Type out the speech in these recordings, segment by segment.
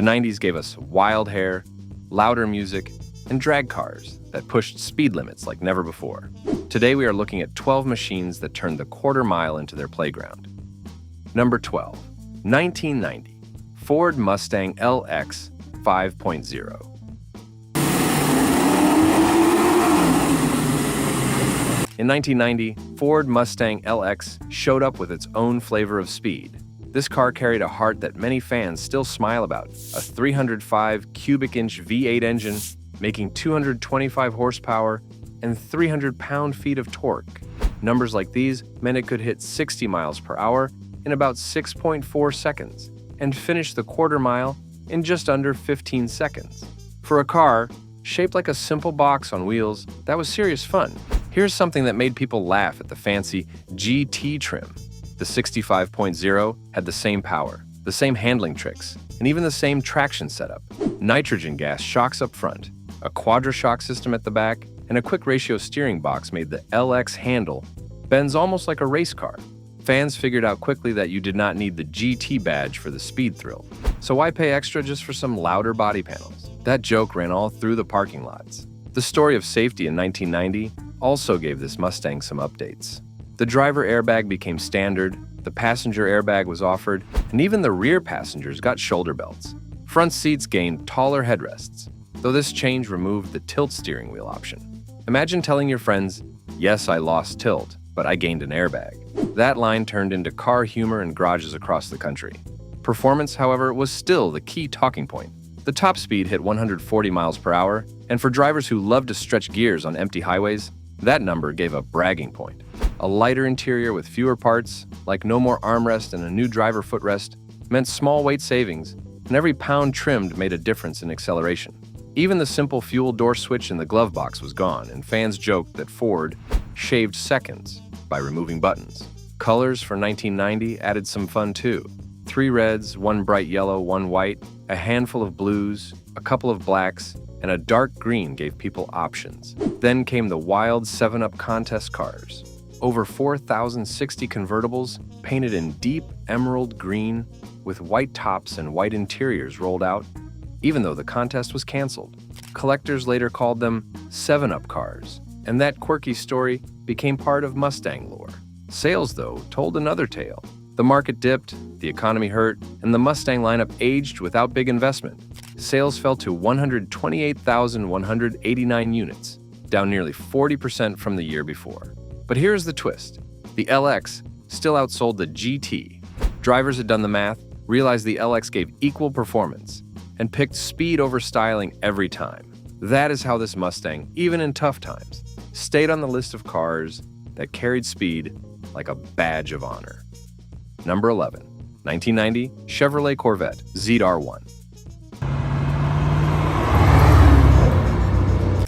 90s gave us wild hair, louder music, and drag cars that pushed speed limits like never before. Today we are looking at 12 machines that turned the quarter mile into their playground. Number 12. 1990. Ford Mustang LX 5.0. In 1990, Ford Mustang LX showed up with its own flavor of speed. This car carried a heart that many fans still smile about, a 305 cubic inch V8 engine making 225 horsepower and 300 pound-feet of torque. Numbers like these meant it could hit 60 miles per hour in about 6.4 seconds and finish the quarter mile in just under 15 seconds. For a car shaped like a simple box on wheels, that was serious fun. Here's something that made people laugh at the fancy GT trim. The 65.0 had the same power, the same handling tricks, and even the same traction setup. Nitrogen gas shocks up front, a quadra-shock system at the back, and a quick ratio steering box made the LX handle bends almost like a race car. Fans figured out quickly that you did not need the GT badge for the speed thrill. So why pay extra just for some louder body panels? That joke ran all through the parking lots. The story of safety in 1990 also gave this Mustang some updates. The driver airbag became standard, the passenger airbag was offered, and even the rear passengers got shoulder belts. Front seats gained taller headrests, though this change removed the tilt steering wheel option. Imagine telling your friends, "Yes, I lost tilt, but I gained an airbag." That line turned into car humor in garages across the country. Performance, however, was still the key talking point. The top speed hit 140 miles per hour, and for drivers who love to stretch gears on empty highways, that number gave a bragging point. A lighter interior with fewer parts, like no more armrest and a new driver footrest, meant small weight savings, and every pound trimmed made a difference in acceleration. Even the simple fuel door switch in the glove box was gone, and fans joked that Ford shaved seconds by removing buttons. Colors for 1990 added some fun too. 3 reds, 1 bright yellow, 1 white, a handful of blues, a couple of blacks, and a dark green gave people options. Then came the wild 7-Up contest cars. Over 4,060 convertibles painted in deep emerald green with white tops and white interiors rolled out, even though the contest was canceled. Collectors later called them 7-Up cars, and that quirky story became part of Mustang lore. Sales, though, told another tale. The market dipped, the economy hurt, and the Mustang lineup aged without big investment. Sales fell to 128,189 units, down nearly 40% from the year before. But here's the twist. The LX still outsold the GT. Drivers had done the math, realized the LX gave equal performance, and picked speed over styling every time. That is how this Mustang, even in tough times, stayed on the list of cars that carried speed like a badge of honor. Number 11. 1990 Chevrolet Corvette ZR1.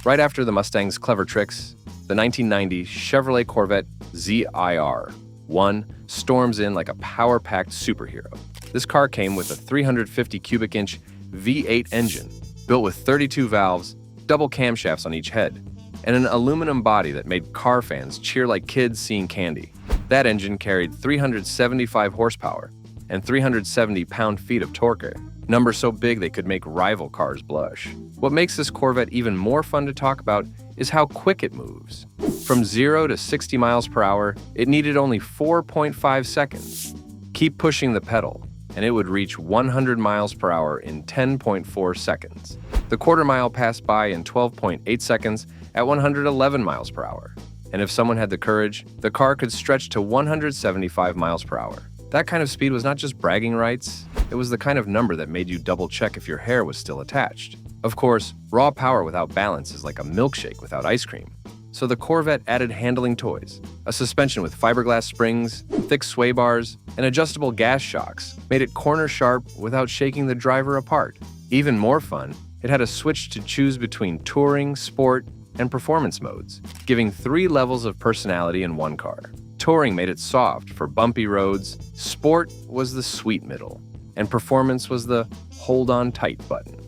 Right after the Mustang's clever tricks, the 1990 Chevrolet Corvette ZR1 storms in like a power-packed superhero. This car came with a 350 cubic inch V8 engine, built with 32 valves, double camshafts on each head, and an aluminum body that made car fans cheer like kids seeing candy. That engine carried 375 horsepower and 370 pound-feet of torque, numbers so big they could make rival cars blush. What makes this Corvette even more fun to talk about is how quick it moves. From 0 to 60 miles per hour, it needed only 4.5 seconds. Keep pushing the pedal, and it would reach 100 miles per hour in 10.4 seconds. The quarter mile passed by in 12.8 seconds at 111 miles per hour. And if someone had the courage, the car could stretch to 175 miles per hour. That kind of speed was not just bragging rights, it was the kind of number that made you double-check if your hair was still attached. Of course, raw power without balance is like a milkshake without ice cream. So the Corvette added handling toys. A suspension with fiberglass springs, thick sway bars, and adjustable gas shocks made it corner-sharp without shaking the driver apart. Even more fun, it had a switch to choose between touring, sport, and performance modes, giving 3 levels of personality in one car. Touring made it soft for bumpy roads, sport was the sweet middle, and performance was the hold on tight button.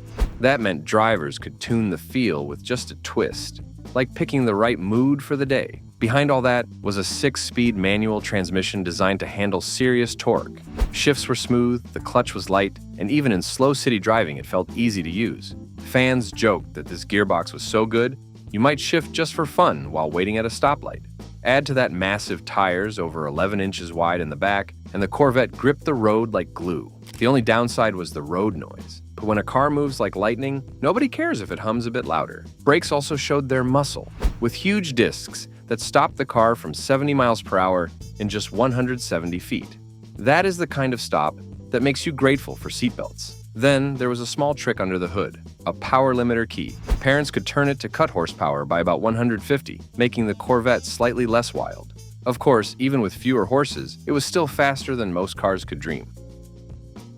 That meant drivers could tune the feel with just a twist, like picking the right mood for the day. Behind all that was a 6-speed manual transmission designed to handle serious torque. Shifts were smooth, the clutch was light, and even in slow city driving it felt easy to use. Fans joked that this gearbox was so good, you might shift just for fun while waiting at a stoplight. Add to that massive tires over 11 inches wide in the back, and the Corvette gripped the road like glue. The only downside was the road noise. But when a car moves like lightning, nobody cares if it hums a bit louder. Brakes also showed their muscle, with huge discs that stopped the car from 70 miles per hour in just 170 feet. That is the kind of stop that makes you grateful for seatbelts. Then there was a small trick under the hood, a power limiter key. Parents could turn it to cut horsepower by about 150, making the Corvette slightly less wild. Of course, even with fewer horses, it was still faster than most cars could dream.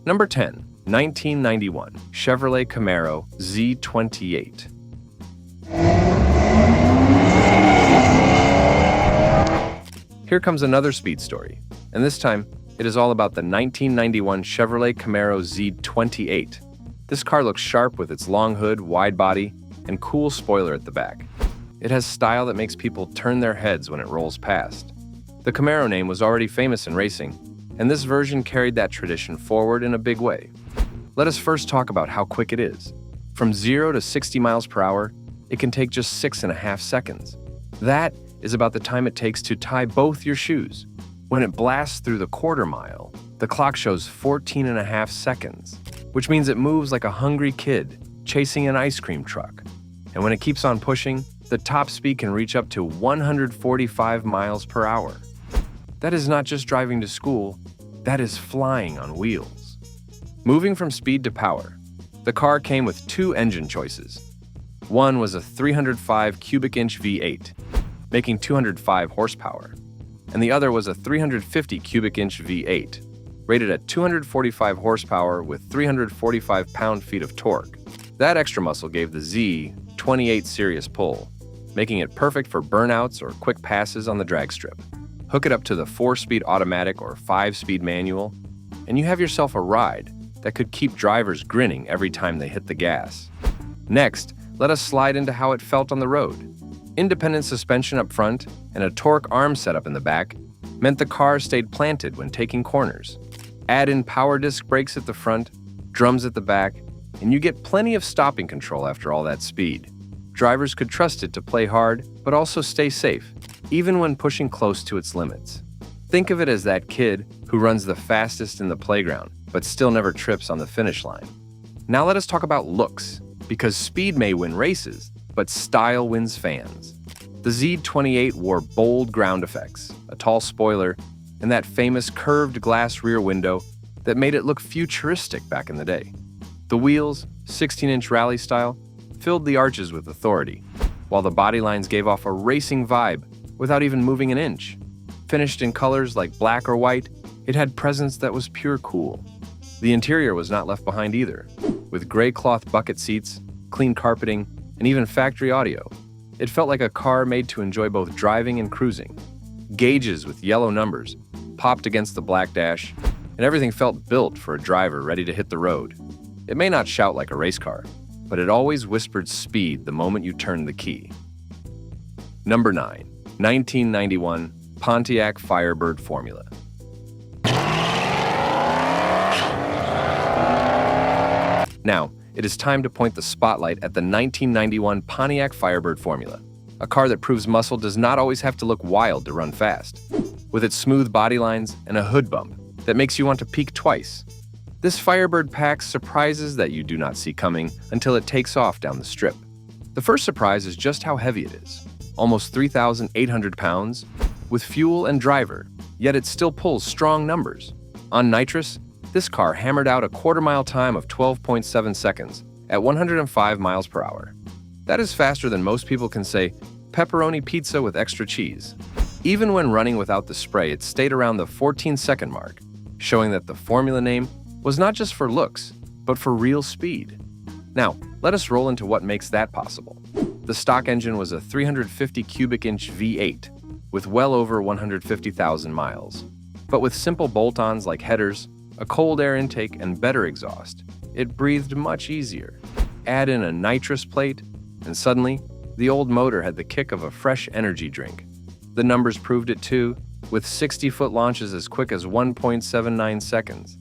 Number 10. 1991 Chevrolet Camaro Z28. Here comes another speed story, and this time it is all about the 1991 Chevrolet Camaro Z28. This car looks sharp with its long hood, wide body, and cool spoiler at the back. It has style that makes people turn their heads when it rolls past. The Camaro name was already famous in racing, and this version carried that tradition forward in a big way. Let us first talk about how quick it is. From 0 to 60 miles per hour, it can take just 6.5 seconds. That is about the time it takes to tie both your shoes. When it blasts through the quarter mile, the clock shows 14.5 seconds, which means it moves like a hungry kid chasing an ice cream truck. And when it keeps on pushing, the top speed can reach up to 145 miles per hour. That is not just driving to school, that is flying on wheels. Moving from speed to power, the car came with two engine choices. One was a 305 cubic inch V8, making 205 horsepower, and the other was a 350 cubic inch V8, rated at 245 horsepower with 345 pound-feet of torque. That extra muscle gave the Z28 serious pull, making it perfect for burnouts or quick passes on the drag strip. Hook it up to the 4-speed automatic or 5-speed manual, and you have yourself a ride that could keep drivers grinning every time they hit the gas. Next, let us slide into how it felt on the road. Independent suspension up front and a torque arm setup in the back meant the car stayed planted when taking corners. Add in power disc brakes at the front, drums at the back, and you get plenty of stopping control after all that speed. Drivers could trust it to play hard, but also stay safe, even when pushing close to its limits. Think of it as that kid who runs the fastest in the playground, but still never trips on the finish line. Now let us talk about looks, because speed may win races, but style wins fans. The Z28 wore bold ground effects, a tall spoiler, and that famous curved glass rear window that made it look futuristic back in the day. The wheels, 16-inch rally style, filled the arches with authority, while the body lines gave off a racing vibe without even moving an inch. Finished in colors like black or white, it had presence that was pure cool. The interior was not left behind either, with gray cloth bucket seats, clean carpeting, and even factory audio. It felt like a car made to enjoy both driving and cruising. Gauges with yellow numbers popped against the black dash, and everything felt built for a driver ready to hit the road. It may not shout like a race car, but it always whispered speed the moment you turned the key. Number 9. 1991 Pontiac Firebird Formula. Now, it is time to point the spotlight at the 1991 Pontiac Firebird Formula, a car that proves muscle does not always have to look wild to run fast, with its smooth body lines and a hood bump that makes you want to peek twice. This Firebird packs surprises that you do not see coming until it takes off down the strip. The first surprise is just how heavy it is, almost 3,800 pounds, with fuel and driver, yet it still pulls strong numbers. On nitrous, this car hammered out a quarter-mile time of 12.7 seconds at 105 miles per hour. That is faster than most people can say pepperoni pizza with extra cheese. Even when running without the spray, it stayed around the 14-second mark, showing that the formula name was not just for looks, but for real speed. Now, let us roll into what makes that possible. The stock engine was a 350 cubic inch V8 with well over 150,000 miles. But with simple bolt-ons like headers, a cold air intake, and better exhaust, it breathed much easier. Add in a nitrous plate, and suddenly, the old motor had the kick of a fresh energy drink. The The numbers proved it too, with 60-foot launches as quick as 1.79 seconds.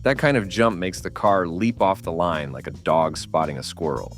That kind of jump makes the car leap off the line like a dog spotting a squirrel.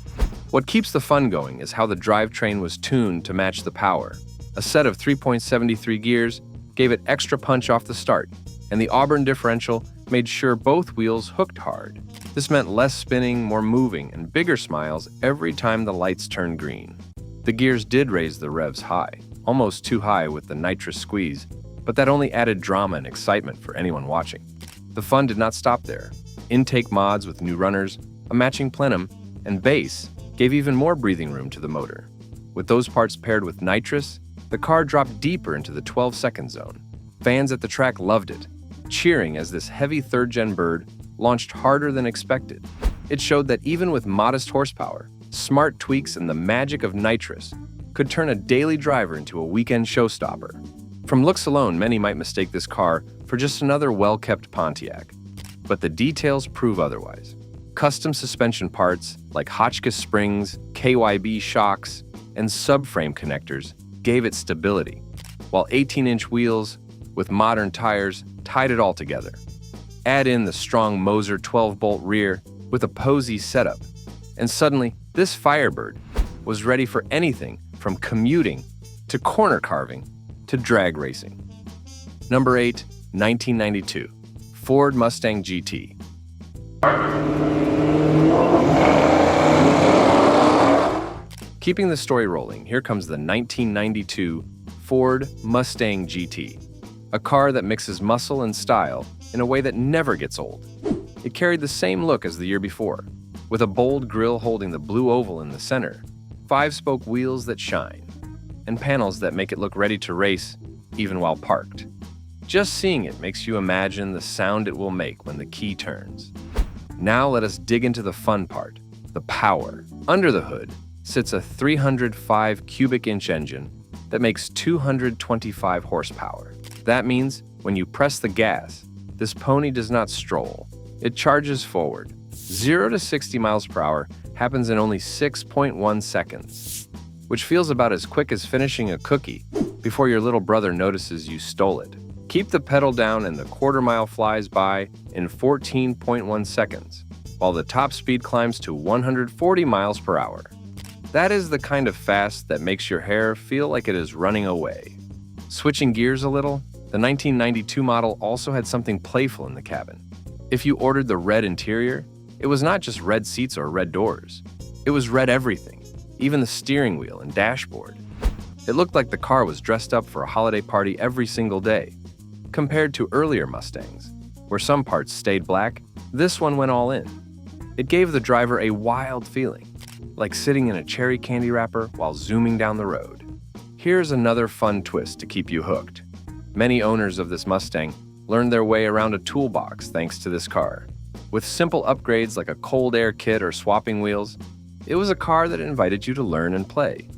What keeps the fun going is how the drivetrain was tuned to match the power. A set of 3.73 gears gave it extra punch off the start, and the Auburn differential made sure both wheels hooked hard. This meant less spinning, more moving, and bigger smiles every time the lights turned green. The gears did raise the revs high, almost too high with the nitrous squeeze, but that only added drama and excitement for anyone watching. The fun did not stop there. Intake mods with new runners, a matching plenum, and base gave even more breathing room to the motor. With those parts paired with nitrous, the car dropped deeper into the 12-second zone. Fans at the track loved it, cheering as this heavy third-gen bird launched harder than expected. It showed that even with modest horsepower, smart tweaks and the magic of nitrous could turn a daily driver into a weekend showstopper. From looks alone, many might mistake this car for just another well-kept Pontiac. But the details prove otherwise. Custom suspension parts like Hotchkiss springs, KYB shocks, and subframe connectors gave it stability, while 18-inch wheels with modern tires tied it all together. Add in the strong Moser 12-bolt rear with a posy setup, and suddenly this Firebird was ready for anything from commuting to corner carving to drag racing. Number 8, 1992, Ford Mustang GT. Keeping the story rolling, here comes the 1992 Ford Mustang GT, a car that mixes muscle and style in a way that never gets old. It carried the same look as the year before, with a bold grille holding the blue oval in the center, 5-spoke wheels that shine, and panels that make it look ready to race even while parked. Just seeing it makes you imagine the sound it will make when the key turns. Now let us dig into the fun part, the power. Under the hood sits a 305 cubic inch engine that makes 225 horsepower. That means when you press the gas, this pony does not stroll. It charges forward. 0 to 60 miles per hour happens in only 6.1 seconds, which feels about as quick as finishing a cookie before your little brother notices you stole it. Keep the pedal down and the quarter-mile flies by in 14.1 seconds, while the top speed climbs to 140 miles per hour. That is the kind of fast that makes your hair feel like it is running away. Switching gears a little, the 1992 model also had something playful in the cabin. If you ordered the red interior, it was not just red seats or red doors. It was red everything, even the steering wheel and dashboard. It looked like the car was dressed up for a holiday party every single day. Compared to earlier Mustangs, where some parts stayed black, this one went all in. It gave the driver a wild feeling, like sitting in a cherry candy wrapper while zooming down the road. Here's another fun twist to keep you hooked. Many owners of this Mustang learned their way around a toolbox thanks to this car. With simple upgrades like a cold air kit or swapping wheels, it was a car that invited you to learn and play.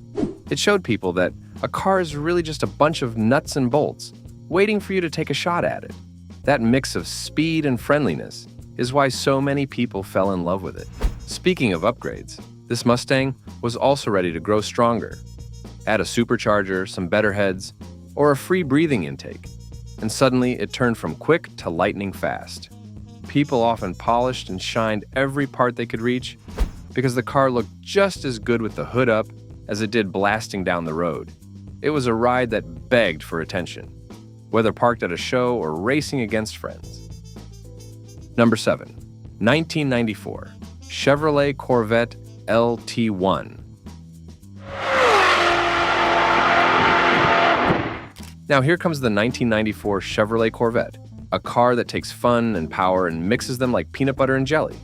It showed people that a car is really just a bunch of nuts and bolts waiting for you to take a shot at it. That mix of speed and friendliness is why so many people fell in love with it. Speaking of upgrades, this Mustang was also ready to grow stronger. Add a supercharger, some better heads, or a free breathing intake, and suddenly it turned from quick to lightning fast. People often polished and shined every part they could reach because the car looked just as good with the hood up as it did blasting down the road. It was a ride that begged for attention, whether parked at a show or racing against friends. Number 7, 1994, Chevrolet Corvette LT1. Now here comes the 1994 Chevrolet Corvette, a car that takes fun and power and mixes them like peanut butter and jelly.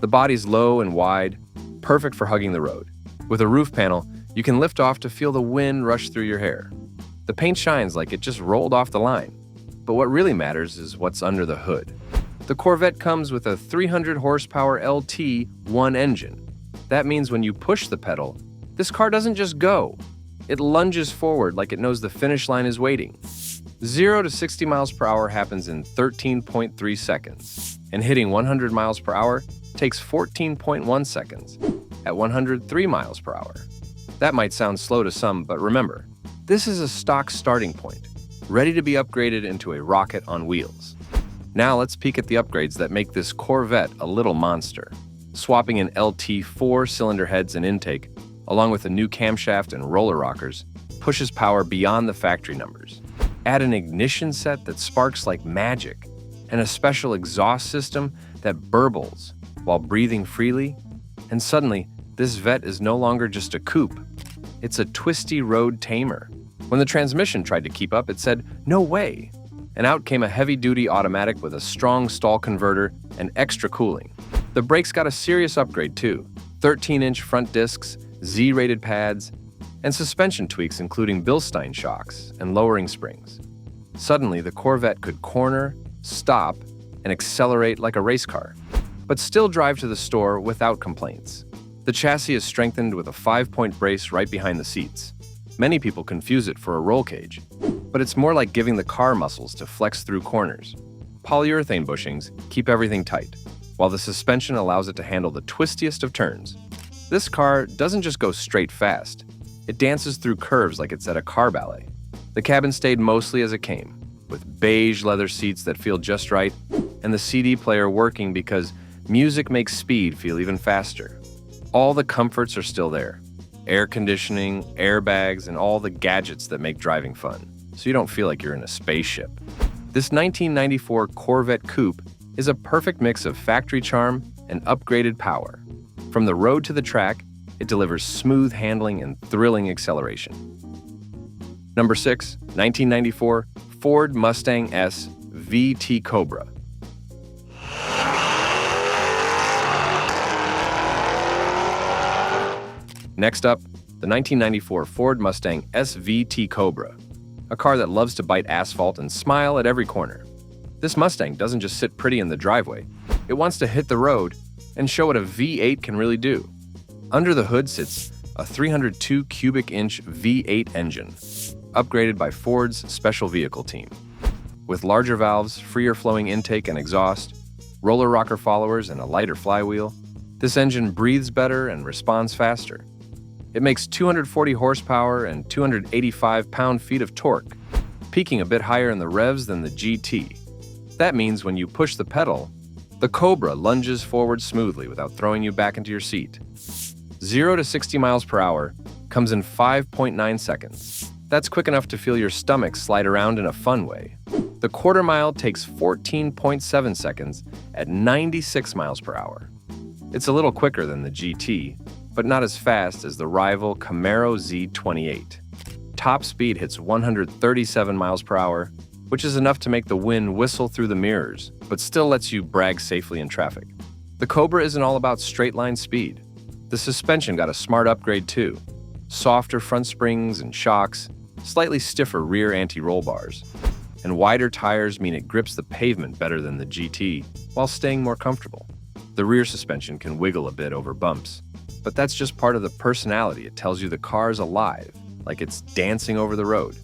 The body's low and wide, perfect for hugging the road. With a roof panel, you can lift off to feel the wind rush through your hair. The paint shines like it just rolled off the line. But what really matters is what's under the hood. The Corvette comes with a 300 horsepower LT1 engine. That means when you push the pedal, this car doesn't just go. It lunges forward like it knows the finish line is waiting. 0 to 60 miles per hour happens in 13.3 seconds, and hitting 100 miles per hour takes 14.1 seconds at 103 miles per hour. That might sound slow to some, but remember, This is a stock starting point, ready to be upgraded into a rocket on wheels. Now let's peek at the upgrades that make this Corvette a little monster. Swapping in LT 4-cylinder heads and intake, along with a new camshaft and roller rockers, pushes power beyond the factory numbers. Add an ignition set that sparks like magic, and a special exhaust system that burbles while breathing freely, and suddenly, this Vette is no longer just a coupe. It's a twisty road tamer. When the transmission tried to keep up, it said, "No way!" And out came a heavy-duty automatic with a strong stall converter and extra cooling. The brakes got a serious upgrade too. 13-inch front discs, Z-rated pads, and suspension tweaks including Bilstein shocks and lowering springs. Suddenly, the Corvette could corner, stop, and accelerate like a race car, but still drive to the store without complaints. The chassis is strengthened with a 5-point brace right behind the seats. Many people confuse it for a roll cage, but it's more like giving the car muscles to flex through corners. Polyurethane bushings keep everything tight, while the suspension allows it to handle the twistiest of turns. This car doesn't just go straight fast, it dances through curves like it's at a car ballet. The cabin stayed mostly as it came, with beige leather seats that feel just right, and the CD player working because music makes speed feel even faster. All the comforts are still there. Air conditioning, airbags, and all the gadgets that make driving fun, so you don't feel like you're in a spaceship. This 1994 Corvette Coupe is a perfect mix of factory charm and upgraded power. From the road to the track, it delivers smooth handling and thrilling acceleration. Number 6, 1994 Ford Mustang S VT Cobra. Next up, the 1994 Ford Mustang SVT Cobra, a car that loves to bite asphalt and smile at every corner. This Mustang doesn't just sit pretty in the driveway, it wants to hit the road and show what a V8 can really do. Under the hood sits a 302 cubic inch V8 engine, upgraded by Ford's special vehicle team. With larger valves, freer flowing intake and exhaust, roller rocker followers, and a lighter flywheel, this engine breathes better and responds faster. It makes 240 horsepower and 285 pound-feet of torque, peaking a bit higher in the revs than the GT. That means when you push the pedal, the Cobra lunges forward smoothly without throwing you back into your seat. 0 to 60 miles per hour comes in 5.9 seconds. That's quick enough to feel your stomach slide around in a fun way. The quarter mile takes 14.7 seconds at 96 miles per hour. It's a little quicker than the GT, but not as fast as the rival Camaro Z28. Top speed hits 137 miles per hour, which is enough to make the wind whistle through the mirrors, but still lets you brag safely in traffic. The Cobra isn't all about straight-line speed. The suspension got a smart upgrade too. Softer front springs and shocks, slightly stiffer rear anti-roll bars, and wider tires mean it grips the pavement better than the GT while staying more comfortable. The rear suspension can wiggle a bit over bumps, but that's just part of the personality. It tells you the car's alive, like it's dancing over the road.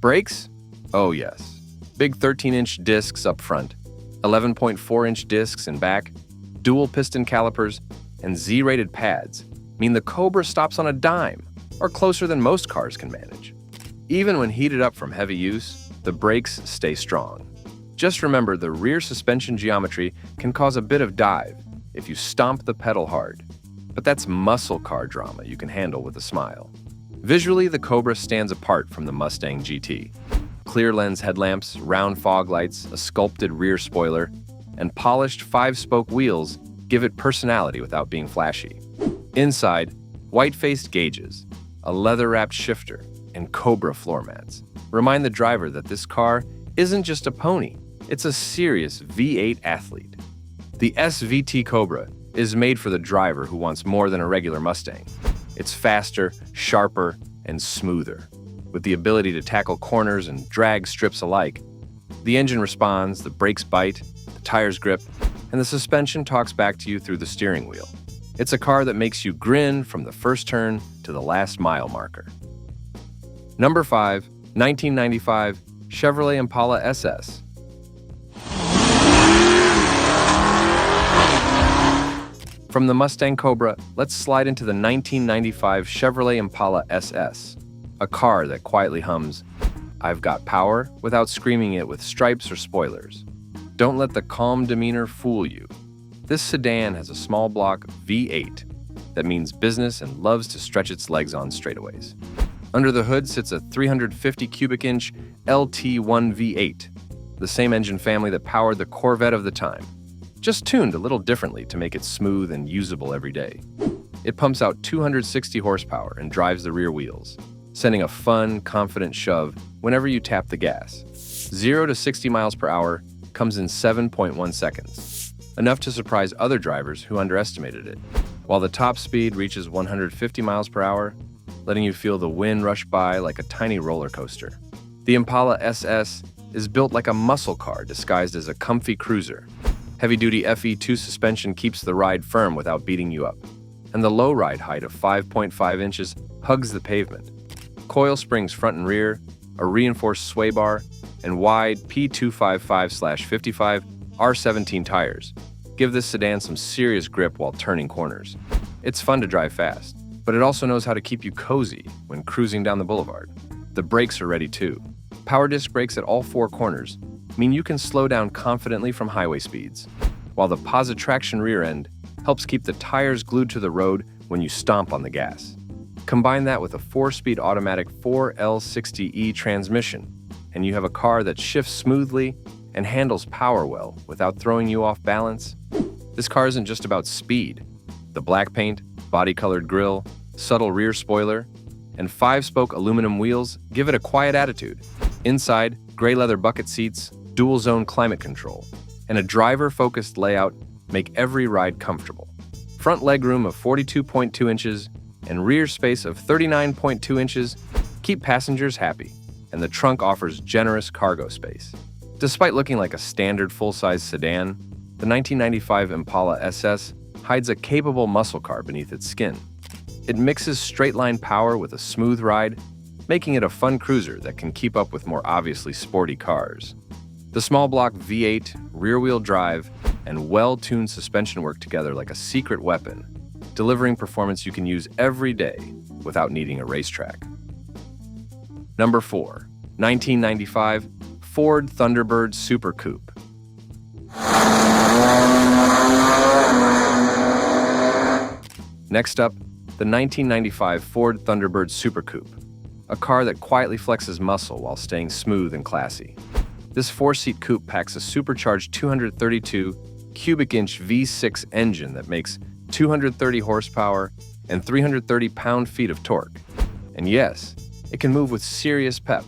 Brakes? Oh yes. Big 13-inch discs up front, 11.4-inch discs in back, dual piston calipers, and Z-rated pads mean the Cobra stops on a dime, or closer than most cars can manage. Even when heated up from heavy use, the brakes stay strong. Just remember, the rear suspension geometry can cause a bit of dive if you stomp the pedal hard. But that's muscle car drama you can handle with a smile. Visually, the Cobra stands apart from the Mustang GT. Clear lens headlamps, round fog lights, a sculpted rear spoiler, and polished 5-spoke wheels give it personality without being flashy. Inside, white-faced gauges, a leather-wrapped shifter, and Cobra floor mats remind the driver that this car isn't just a pony, it's a serious V8 athlete. The SVT Cobra is made for the driver who wants more than a regular Mustang. It's faster, sharper, and smoother, with the ability to tackle corners and drag strips alike. The engine responds, the brakes bite, the tires grip, and the suspension talks back to you through the steering wheel. It's a car that makes you grin from the first turn to the last mile marker. Number 5, 1995 Chevrolet Impala SS. From the Mustang Cobra, let's slide into the 1995 Chevrolet Impala SS, a car that quietly hums, "I've got power," without screaming it with stripes or spoilers. Don't let the calm demeanor fool you. This sedan has a small block V8 that means business and loves to stretch its legs on straightaways. Under the hood sits a 350 cubic inch LT1 V8, the same engine family that powered the Corvette of the time, just tuned a little differently to make it smooth and usable every day. It pumps out 260 horsepower and drives the rear wheels, sending a fun, confident shove whenever you tap the gas. 0 to 60 miles per hour comes in 7.1 seconds, enough to surprise other drivers who underestimated it, while the top speed reaches 150 miles per hour, letting you feel the wind rush by like a tiny roller coaster. The Impala SS is built like a muscle car disguised as a comfy cruiser. Heavy-duty FE2 suspension keeps the ride firm without beating you up, and the low ride height of 5.5 inches hugs the pavement. Coil springs front and rear, a reinforced sway bar, and wide P255/55 R17 tires give this sedan some serious grip while turning corners. It's fun to drive fast, but it also knows how to keep you cozy when cruising down the boulevard. The brakes are ready too. Power disc brakes at all 4 corners mean you can slow down confidently from highway speeds, while the Posi traction rear end helps keep the tires glued to the road when you stomp on the gas. Combine that with a 4-speed automatic 4L60E transmission, and you have a car that shifts smoothly and handles power well without throwing you off balance. This car isn't just about speed. The black paint, body-colored grille, subtle rear spoiler, and 5-spoke aluminum wheels give it a quiet attitude. Inside, gray leather bucket seats, dual-zone climate control, and a driver-focused layout make every ride comfortable. Front legroom of 42.2 inches and rear space of 39.2 inches keep passengers happy, and the trunk offers generous cargo space. Despite looking like a standard full-size sedan, the 1995 Impala SS hides a capable muscle car beneath its skin. It mixes straight-line power with a smooth ride, making it a fun cruiser that can keep up with more obviously sporty cars. The small block V8, rear-wheel drive, and well-tuned suspension work together like a secret weapon, delivering performance you can use every day without needing a racetrack. Number 4. 1995 Ford Thunderbird Super Coupe. Next up, the 1995 Ford Thunderbird Super Coupe, a car that quietly flexes muscle while staying smooth and classy. This 4-seat coupe packs a supercharged 232 cubic inch V6 engine that makes 230 horsepower and 330 pound-feet of torque. And yes, it can move with serious pep.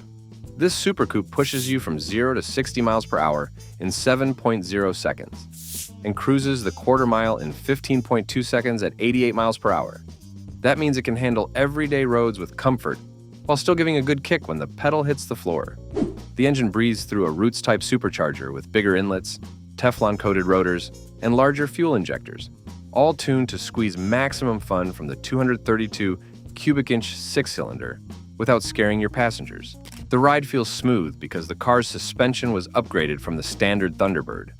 This Super Coupe pushes you from 0 to 60 miles per hour in 7.0 seconds and cruises the quarter mile in 15.2 seconds at 88 miles per hour. That means it can handle everyday roads with comfort while still giving a good kick when the pedal hits the floor. The engine breathes through a Roots-type supercharger with bigger inlets, Teflon-coated rotors, and larger fuel injectors, all tuned to squeeze maximum fun from the 232 cubic inch 6-cylinder without scaring your passengers. The ride feels smooth because the car's suspension was upgraded from the standard Thunderbird.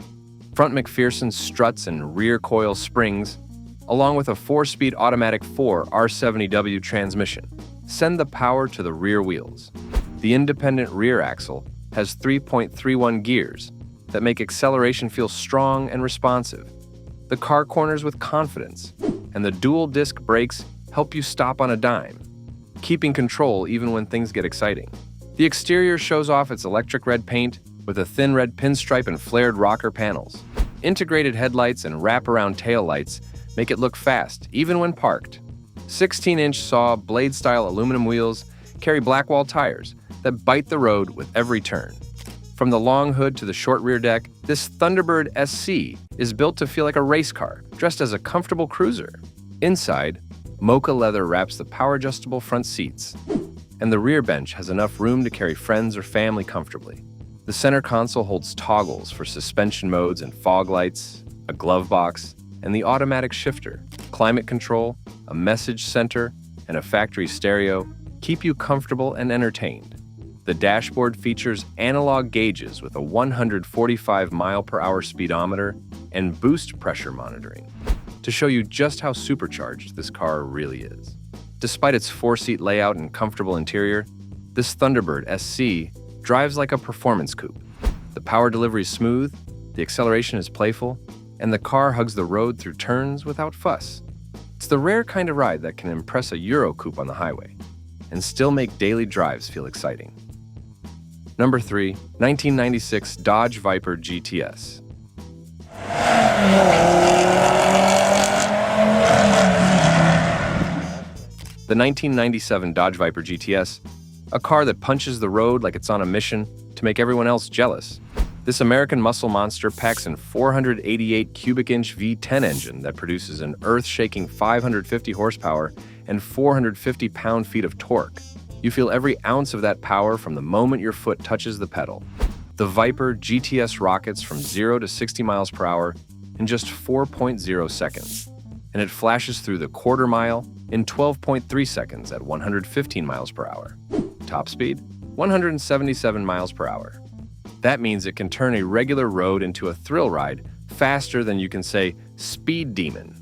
Front McPherson struts and rear coil springs, along with a 4-speed automatic 4 R70W transmission, send the power to the rear wheels. The independent rear axle has 3.31 gears that make acceleration feel strong and responsive. The car corners with confidence, and the dual-disc brakes help you stop on a dime, keeping control even when things get exciting. The exterior shows off its electric red paint with a thin red pinstripe and flared rocker panels. Integrated headlights and wraparound taillights make it look fast, even when parked. 16-inch saw blade-style aluminum wheels carry blackwall tires that bite the road with every turn. From the long hood to the short rear deck, this Thunderbird SC is built to feel like a race car, dressed as a comfortable cruiser. Inside, mocha leather wraps the power-adjustable front seats, and the rear bench has enough room to carry friends or family comfortably. The center console holds toggles for suspension modes and fog lights, a glove box, and the automatic shifter. Climate control, a message center, and a factory stereo keep you comfortable and entertained. The dashboard features analog gauges with a 145 mile-per-hour speedometer and boost pressure monitoring to show you just how supercharged this car really is. Despite its four-seat layout and comfortable interior, this Thunderbird SC drives like a performance coupe. The power delivery is smooth, the acceleration is playful, and the car hugs the road through turns without fuss. It's the rare kind of ride that can impress a Euro coupe on the highway and still make daily drives feel exciting. Number 3, 1996 Dodge Viper GTS. The 1997 Dodge Viper GTS, a car that punches the road like it's on a mission to make everyone else jealous. This American muscle monster packs an 488 cubic inch V10 engine that produces an earth-shaking 550 horsepower and 450 pound-feet of torque. You feel every ounce of that power from the moment your foot touches the pedal. The Viper GTS rockets from 0 to 60 miles per hour in just 4.0 seconds, and it flashes through the quarter mile in 12.3 seconds at 115 miles per hour. Top speed, 177 miles per hour. That means it can turn a regular road into a thrill ride faster than you can say speed demon.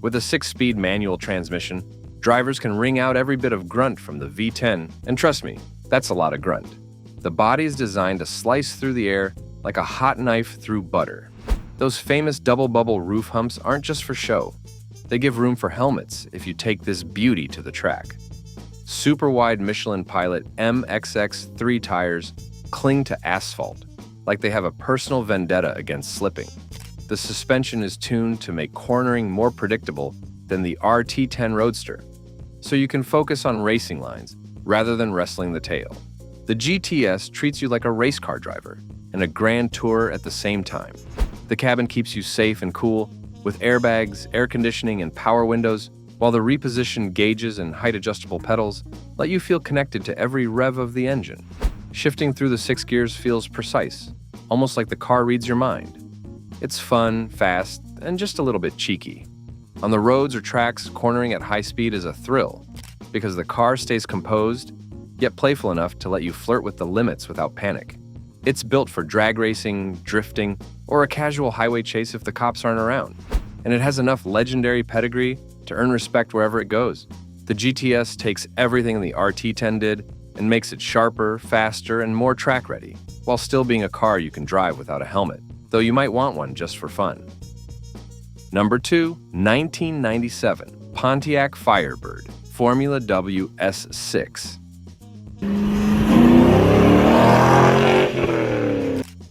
With a 6-speed manual transmission, drivers can wring out every bit of grunt from the V10, and trust me, that's a lot of grunt. The body is designed to slice through the air like a hot knife through butter. Those famous double-bubble roof humps aren't just for show. They give room for helmets if you take this beauty to the track. Super-wide Michelin Pilot MXX3 tires cling to asphalt like they have a personal vendetta against slipping. The suspension is tuned to make cornering more predictable than the RT10 Roadster, so you can focus on racing lines rather than wrestling the tail. The GTS treats you like a race car driver and a grand tourer at the same time. The cabin keeps you safe and cool with airbags, air conditioning, and power windows, while the repositioned gauges and height-adjustable pedals let you feel connected to every rev of the engine. Shifting through the 6 gears feels precise, almost like the car reads your mind. It's fun, fast, and just a little bit cheeky. On the roads or tracks, cornering at high speed is a thrill, because the car stays composed, yet playful enough to let you flirt with the limits without panic. It's built for drag racing, drifting, or a casual highway chase if the cops aren't around. And it has enough legendary pedigree to earn respect wherever it goes. The GTS takes everything the RT10 did and makes it sharper, faster, and more track-ready, while still being a car you can drive without a helmet, though you might want one just for fun. Number 2, 1997 Pontiac Firebird Formula W S6.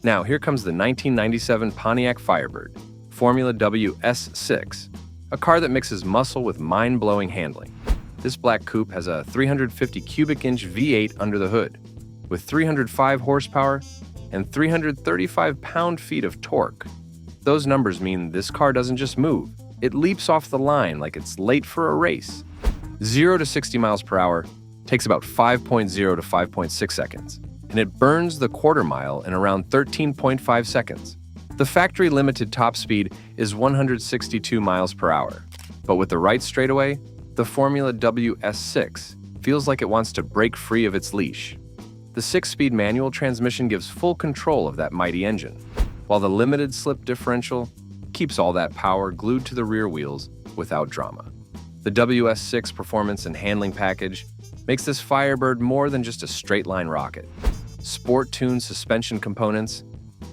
Now, here comes the 1997 Pontiac Firebird Formula W S6, a car that mixes muscle with mind-blowing handling. This black coupe has a 350 cubic inch V8 under the hood, with 305 horsepower and 335 pound-feet of torque. Those numbers mean this car doesn't just move, it leaps off the line like it's late for a race. 0 to 60 miles per hour takes about 5.0 to 5.6 seconds, and it burns the quarter mile in around 13.5 seconds. The factory-limited top speed is 162 miles per hour, but with the right straightaway, the Formula W S6 feels like it wants to break free of its leash. The 6-speed manual transmission gives full control of that mighty engine, while the limited slip differential keeps all that power glued to the rear wheels without drama. The WS6 performance and handling package makes this Firebird more than just a straight-line rocket. Sport-tuned suspension components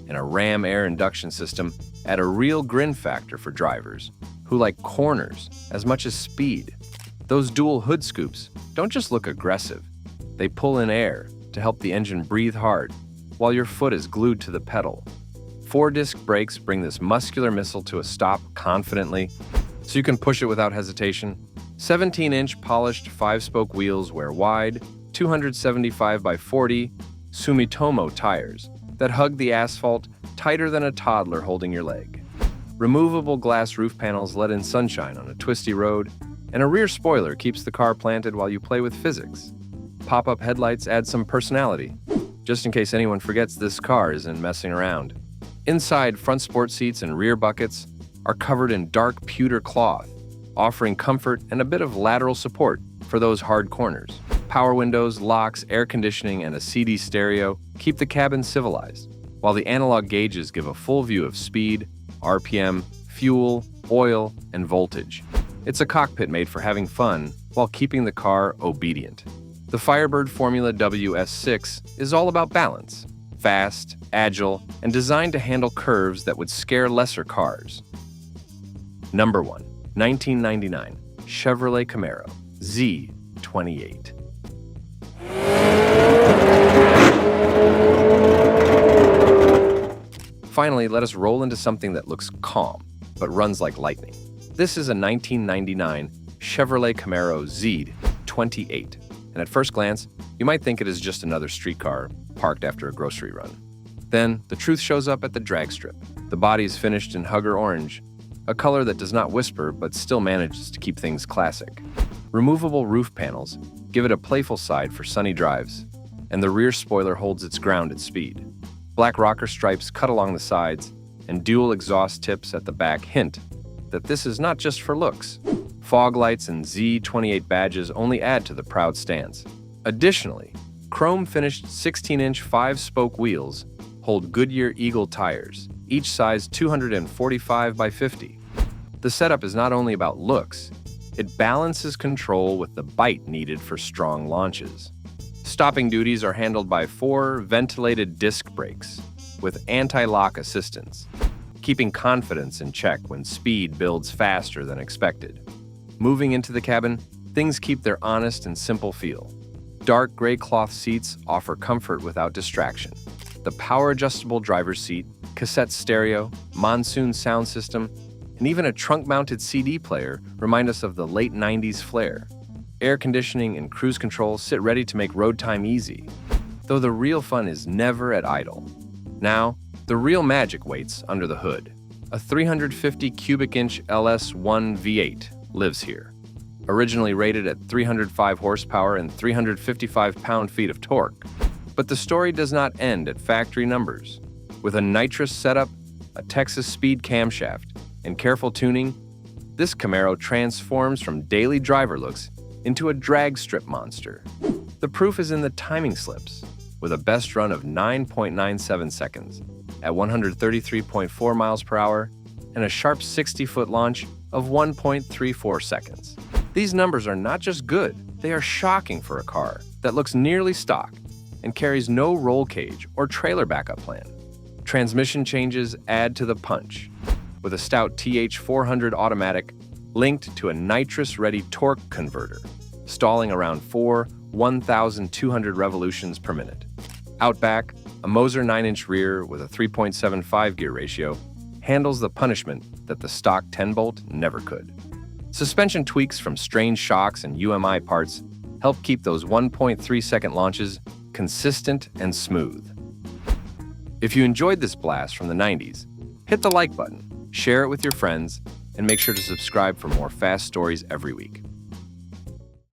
and a Ram air induction system add a real grin factor for drivers who like corners as much as speed. Those dual hood scoops don't just look aggressive, they pull in air to help the engine breathe hard while your foot is glued to the pedal. 4-disc brakes bring this muscular missile to a stop confidently, so you can push it without hesitation. 17-inch polished 5-spoke wheels wear wide, 275 by 40 Sumitomo tires that hug the asphalt tighter than a toddler holding your leg. Removable glass roof panels let in sunshine on a twisty road, and a rear spoiler keeps the car planted while you play with physics. Pop-up headlights add some personality, just in case anyone forgets this car isn't messing around. Inside, front sport seats and rear buckets are covered in dark pewter cloth, offering comfort and a bit of lateral support for those hard corners. Power windows, locks, air conditioning, and a CD stereo keep the cabin civilized, while the analog gauges give a full view of speed, RPM, fuel, oil, and voltage. It's a cockpit made for having fun while keeping the car obedient. The Firebird Formula WS6 is all about balance, fast, agile, and designed to handle curves that would scare lesser cars. Number 1. 1999 Chevrolet Camaro Z28. Finally, let us roll into something that looks calm, but runs like lightning. This is a 1999 Chevrolet Camaro Z28, and at first glance, you might think it is just another street car parked after a grocery run. Then, the truth shows up at the drag strip. The body is finished in Hugger Orange, a color that does not whisper but still manages to keep things classic. Removable roof panels give it a playful side for sunny drives, and the rear spoiler holds its ground at speed. Black rocker stripes cut along the sides, and dual exhaust tips at the back hint that this is not just for looks. Fog lights and Z28 badges only add to the proud stance. Additionally, chrome-finished 16-inch 5-spoke wheels hold Goodyear Eagle tires, each size 245 by 50. The setup is not only about looks, it balances control with the bite needed for strong launches. Stopping duties are handled by 4 ventilated disc brakes with anti-lock assistance, keeping confidence in check when speed builds faster than expected. Moving into the cabin, things keep their honest and simple feel. Dark gray cloth seats offer comfort without distraction. The power-adjustable driver's seat, cassette stereo, monsoon sound system, and even a trunk-mounted CD player remind us of the late 90s flair. Air conditioning and cruise control sit ready to make road time easy, though the real fun is never at idle. Now, the real magic waits under the hood. A 350 cubic inch LS1 V8 lives here. Originally rated at 305 horsepower and 355 pound-feet of torque. But the story does not end at factory numbers. With a nitrous setup, a Texas speed camshaft, and careful tuning, this Camaro transforms from daily driver looks into a drag strip monster. The proof is in the timing slips, with a best run of 9.97 seconds at 133.4 miles per hour and a sharp 60-foot launch of 1.34 seconds. These numbers are not just good, they are shocking for a car that looks nearly stock and carries no roll cage or trailer backup plan. Transmission changes add to the punch, with a stout TH400 automatic linked to a nitrous-ready torque converter, stalling around 1,200 revolutions per minute. Out back, a Moser 9-inch rear with a 3.75 gear ratio handles the punishment that the stock 10-bolt never could. Suspension tweaks from strange shocks and UMI parts help keep those 1.3-second launches consistent and smooth. If you enjoyed this blast from the 90s, hit the like button, share it with your friends, and make sure to subscribe for more fast stories every week.